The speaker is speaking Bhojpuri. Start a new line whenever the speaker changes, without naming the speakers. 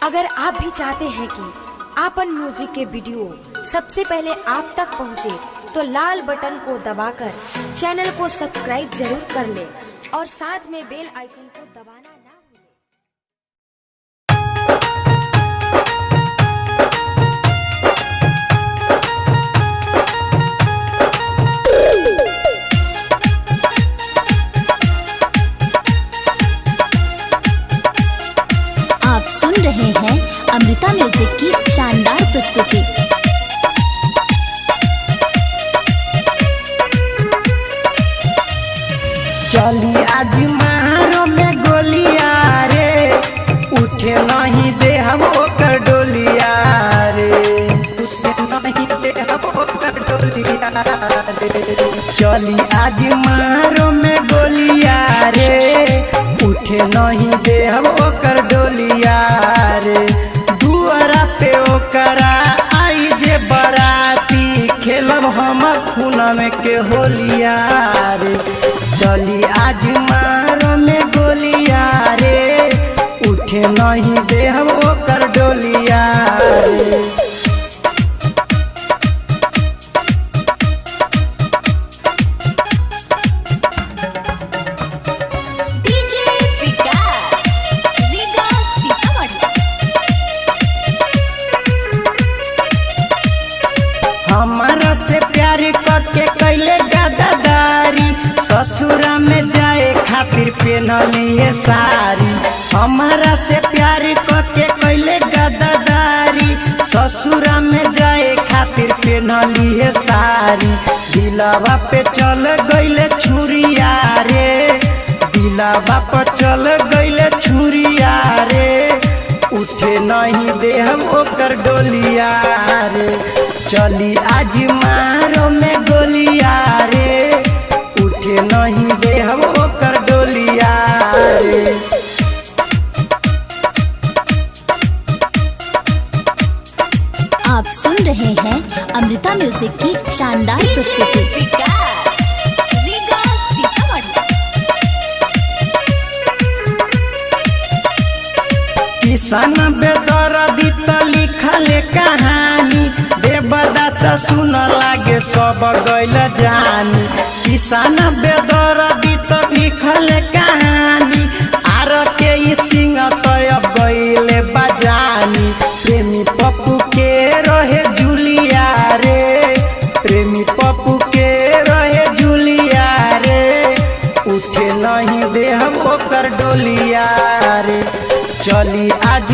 अगर आप भी चाहते हैं कि आपन म्यूजिक के वीडियो सबसे पहले आप तक पहुंचे, तो लाल बटन को दबाकर चैनल को सब्सक्राइब जरूर कर ले और साथ में बेल आइकन को दबाना ना भूलें।
आप सुन रहे हैं अमृता म्यूजिक की शानदार प्रस्तुति।
चली आज मारो में गोलिया रे, उठे नहीं दे हम ओकर डोलिया रे, उठे नहीं दे हम ओकर डोलिया रे। चली आज मारो में गोलिया रे, उठे नहीं दे हम ओकर डोलिया रे। दुआरा पे ओकरा आई जे बराती, खेलब हम खूना में के होलिया रे। चली आज मारो में गोलिया रे, उठे नहीं दे हम ओकर डोलिया रे। हमारा से प्यार करके कैले गद्दारी, ससुरा में जाए खातिर पहनलिए साड़ी। हमारा से प्यार करके कैले गद्दारी, ससुरा में जाए खातिर पहनलिए साड़ी। दिलवा पे चल गईले छुरिया रे, दिलवा पे चल गईले छुरिया रे। उठे नहीं दे हम ओकर डोलिया रे। चली आज मारो में गोलिया रे, उठे नहीं दे हम ओकर डोलिया रे।
आप सुन रहे हैं अमृता म्यूजिक की शानदार प्रस्तुति।
किसान बेदर्दी त लिखल कहानी, देवदास सुन लागे सब गइल जानी। किसान बेदर्दी त लिखल कहानी, आर के सिंह तय गइले बजानी। प्रेमी पप्पू के रहे जुलिया रे, प्रेमी पप्पू के रहे जुलिया रे। उठे नहीं दे हम ओकर डोलिया रे। चली आज